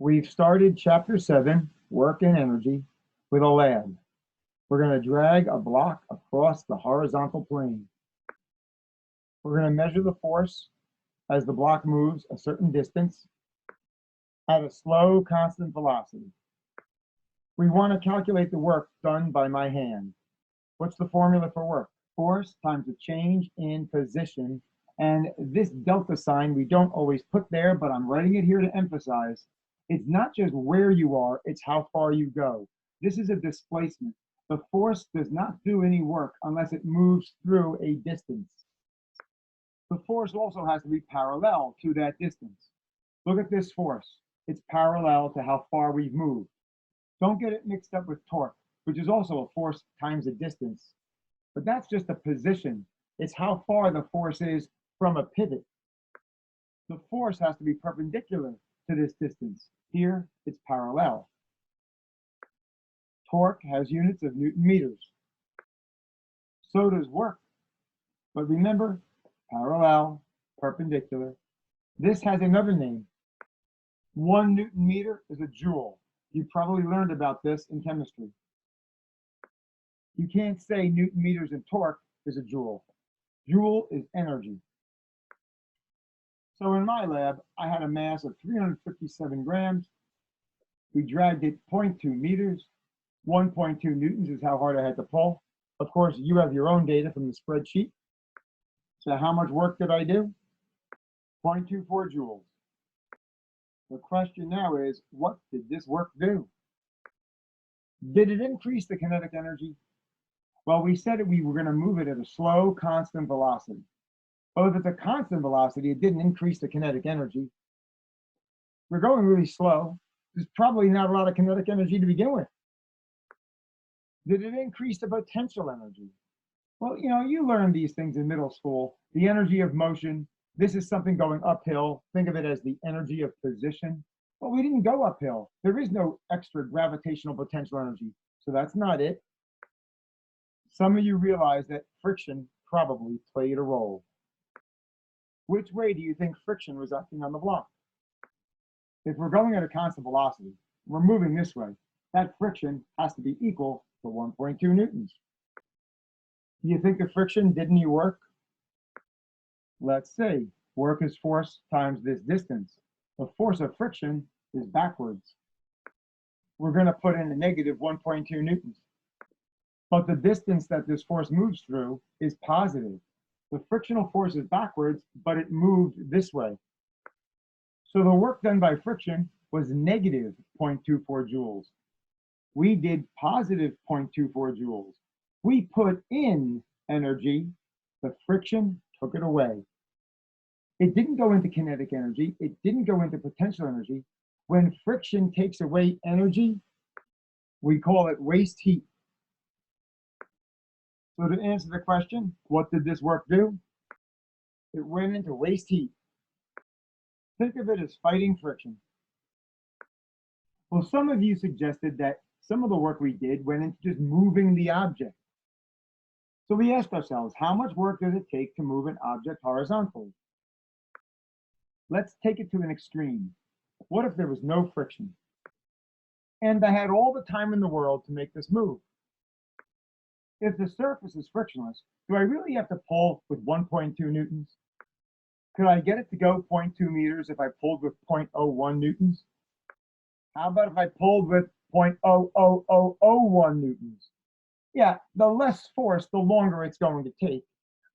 We've started Chapter 7, Work and Energy, with a lab. We're going to drag a block across the horizontal plane. We're going to measure the force as the block moves a certain distance at a slow, constant velocity. We want to calculate the work done by my hand. What's the formula for work? Force times the change in position. And this delta sign we don't always put there, but I'm writing it here to emphasize. It's not just where you are, it's how far you go. This is a displacement. The force does not do any work unless it moves through a distance. The force also has to be parallel to that distance. Look at this force. It's parallel to how far we've moved. Don't get it mixed up with torque, which is also a force times a distance. But that's just a position. It's how far the force is from a pivot. The force has to be perpendicular to this distance. Here, it's parallel. Torque has units of Newton meters. So does work. But remember, parallel, perpendicular. This has another name. 1 Newton meter is a joule. You probably learned about this in chemistry. You can't say Newton meters and torque is a joule. Joule is energy. So in my lab, I had a mass of 357 grams. We dragged it 0.2 meters. 1.2 newtons is how hard I had to pull. Of course, you have your own data from the spreadsheet. So how much work did I do? 0.24 joules. The question now is, what did this work do? Did it increase the kinetic energy? Well, we said that we were going to move it at a slow, constant velocity. Well, if it's a constant velocity, it didn't increase the kinetic energy. We're going really slow. There's probably not a lot of kinetic energy to begin with. Did it increase the potential energy? Well, you learned these things in middle school. The energy of motion. This is something going uphill. Think of it as the energy of position. But we didn't go uphill. There is no extra gravitational potential energy. So that's not it. Some of you realize that friction probably played a role. Which way do you think friction was acting on the block? If we're going at a constant velocity, we're moving this way. That friction has to be equal to 1.2 newtons. Do you think the friction did any work? Let's see. Work is force times this distance. The force of friction is backwards. We're going to put in a negative 1.2 newtons. But the distance that this force moves through is positive. The frictional force is backwards, but it moved this way. So the work done by friction was negative 0.24 joules. We did positive 0.24 joules. We put in energy, the friction took it away. It didn't go into kinetic energy. It didn't go into potential energy. When friction takes away energy, we call it waste heat. So to answer the question, what did this work do? It went into waste heat. Think of it as fighting friction. Well, some of you suggested that some of the work we did went into just moving the object. So we asked ourselves, how much work does it take to move an object horizontally? Let's take it to an extreme. What if there was no friction? And I had all the time in the world to make this move. If the surface is frictionless, do I really have to pull with 1.2 newtons? Could I get it to go 0.2 meters if I pulled with 0.01 newtons? How about if I pulled with 0.00001 newtons? Yeah, the less force, the longer it's going to take.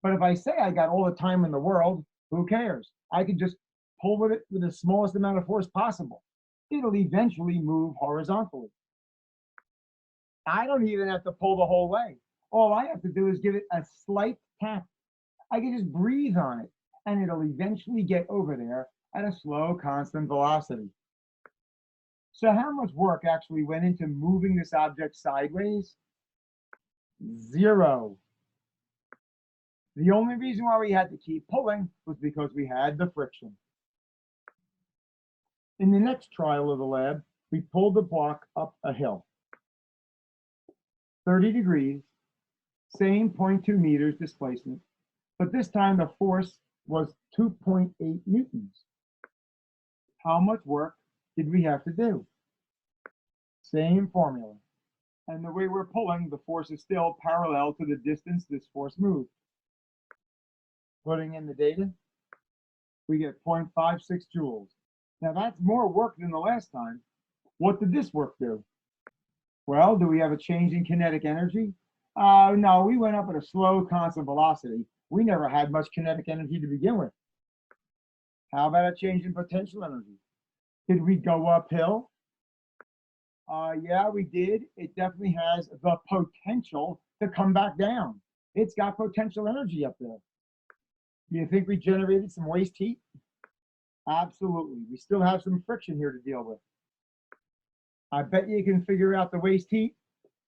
But if I say I got all the time in the world, who cares? I could just pull with it with the smallest amount of force possible. It'll eventually move horizontally. I don't even have to pull the whole way. All I have to do is give it a slight tap. I can just breathe on it, and it'll eventually get over there at a slow, constant velocity. So how much work actually went into moving this object sideways? 0. The only reason why we had to keep pulling was because we had the friction. In the next trial of the lab, we pulled the block up a hill. 30 degrees, same 0.2 meters displacement, but this time the force was 2.8 newtons. How much work did we have to do? Same formula. And the way we're pulling, the force is still parallel to the distance this force moved. Putting in the data, we get 0.56 joules. Now that's more work than the last time. What did this work do? Well, do we have a change in kinetic energy? No, we went up at a slow, constant velocity. We never had much kinetic energy to begin with. How about a change in potential energy? Did we go uphill? Yeah, we did. It definitely has the potential to come back down. It's got potential energy up there. Do you think we generated some waste heat? Absolutely. We still have some friction here to deal with. I bet you can figure out the waste heat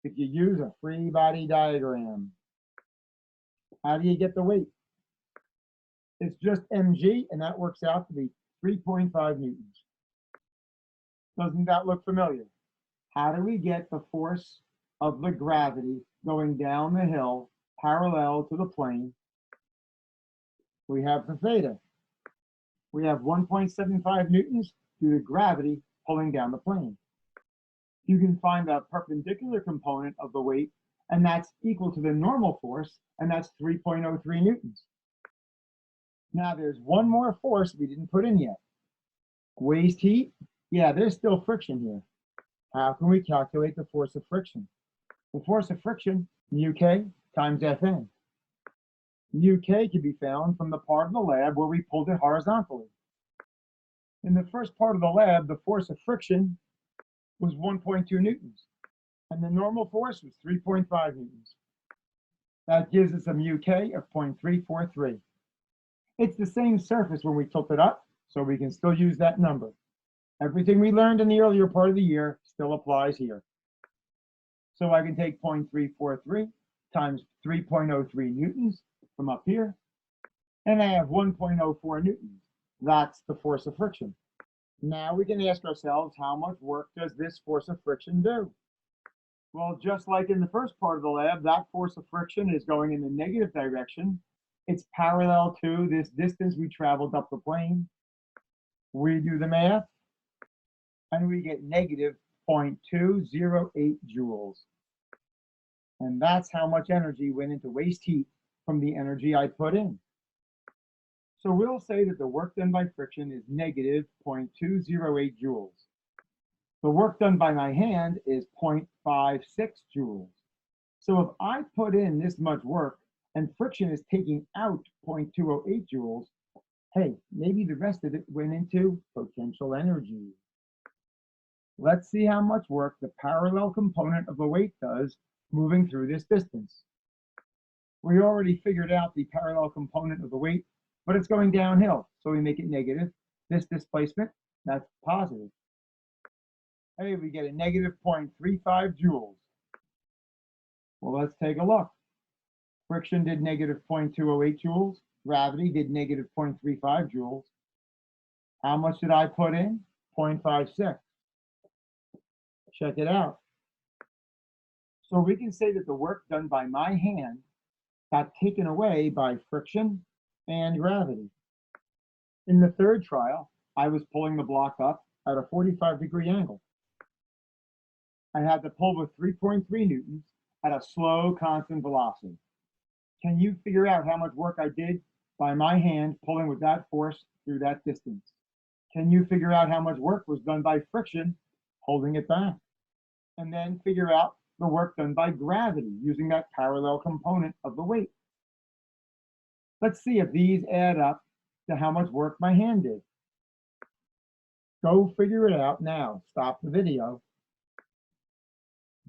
if you use a free body diagram. How do you get the weight? It's just mg, and that works out to be 3.5 newtons. Doesn't that look familiar? How do we get the force of the gravity going down the hill parallel to the plane? We have the theta. We have 1.75 newtons due to gravity pulling down the plane. You can find the perpendicular component of the weight, and that's equal to the normal force, and that's 3.03 newtons. Now there's one more force we didn't put in yet. Waste heat? Yeah, there's still friction here. How can we calculate the force of friction? The force of friction, μk times Fn. μk can be found from the part of the lab where we pulled it horizontally. In the first part of the lab, the force of friction was 1.2 newtons, and the normal force was 3.5 newtons. That gives us a μk of 0.343. It's the same surface when we tilt it up, so we can still use that number. Everything we learned in the earlier part of the year still applies here. So I can take 0.343 times 3.03 newtons from up here, and I have 1.04 newtons. That's the force of friction. Now we can ask ourselves, how much work does this force of friction do? Well, just like in the first part of the lab, that force of friction is going in the negative direction. It's parallel to this distance we traveled up the plane. We do the math, and we get negative 0.208 joules. And that's how much energy went into waste heat from the energy I put in. So we'll say that the work done by friction is negative 0.208 joules. The work done by my hand is 0.56 joules. So if I put in this much work and friction is taking out 0.208 joules, hey, maybe the rest of it went into potential energy. Let's see how much work the parallel component of the weight does moving through this distance. We already figured out the parallel component of the weight, but it's going downhill, so we make it negative. This displacement, that's positive. Hey, we get a negative 0.35 joules. Well, let's take a look. Friction did negative 0.208 joules. Gravity did negative 0.35 joules. How much did I put in? 0.56. Check it out. So we can say that the work done by my hand got taken away by friction and gravity. In the third trial, I was pulling the block up at a 45-degree angle. I had to pull with 3.3 newtons at a slow, constant velocity. Can you figure out how much work I did by my hand pulling with that force through that distance? Can you figure out how much work was done by friction holding it back? And then figure out the work done by gravity using that parallel component of the weight. Let's see if these add up to how much work my hand did. Go figure it out now. Stop the video.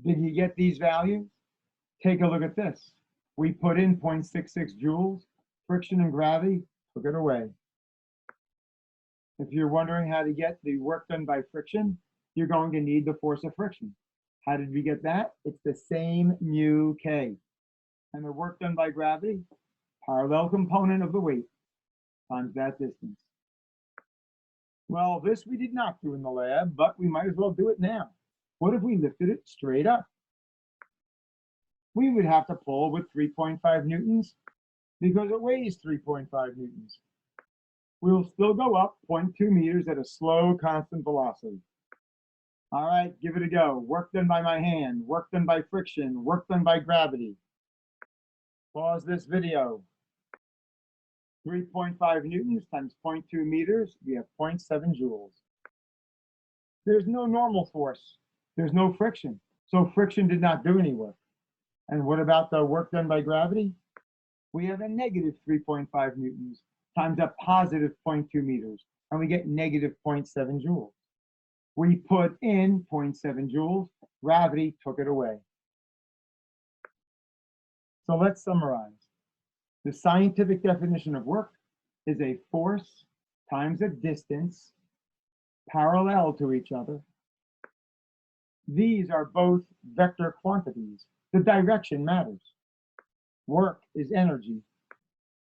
Did you get these values? Take a look at this. We put in 0.66 joules. Friction and gravity took it away. If you're wondering how to get the work done by friction, you're going to need the force of friction. How did we get that? It's the same mu k. And the work done by gravity, parallel component of the weight times that distance. Well, this we did not do in the lab, but we might as well do it now. What if we lifted it straight up? We would have to pull with 3.5 newtons because it weighs 3.5 newtons. We will still go up 0.2 meters at a slow, constant velocity. All right, give it a go. Work done by my hand, work done by friction, work done by gravity. Pause this video. 3.5 newtons times 0.2 meters, we have 0.7 joules. There's no normal force. There's no friction. So friction did not do any work. And what about the work done by gravity? We have a negative 3.5 newtons times a positive 0.2 meters, and we get negative 0.7 joules. We put in 0.7 joules, gravity took it away. So let's summarize. The scientific definition of work is a force times a distance parallel to each other. These are both vector quantities. The direction matters. Work is energy.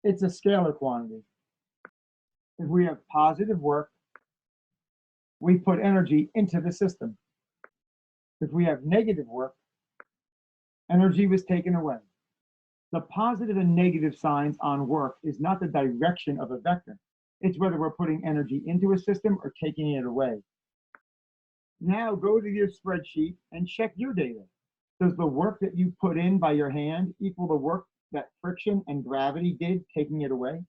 It's a scalar quantity. If we have positive work, we put energy into the system. If we have negative work, energy was taken away. The positive and negative signs on work is not the direction of a vector. It's whether we're putting energy into a system or taking it away. Now go to your spreadsheet and check your data. Does the work that you put in by your hand equal the work that friction and gravity did, taking it away?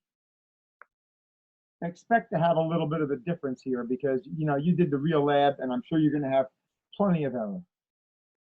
Expect to have a little bit of a difference here because you did the real lab, and I'm sure you're going to have plenty of error.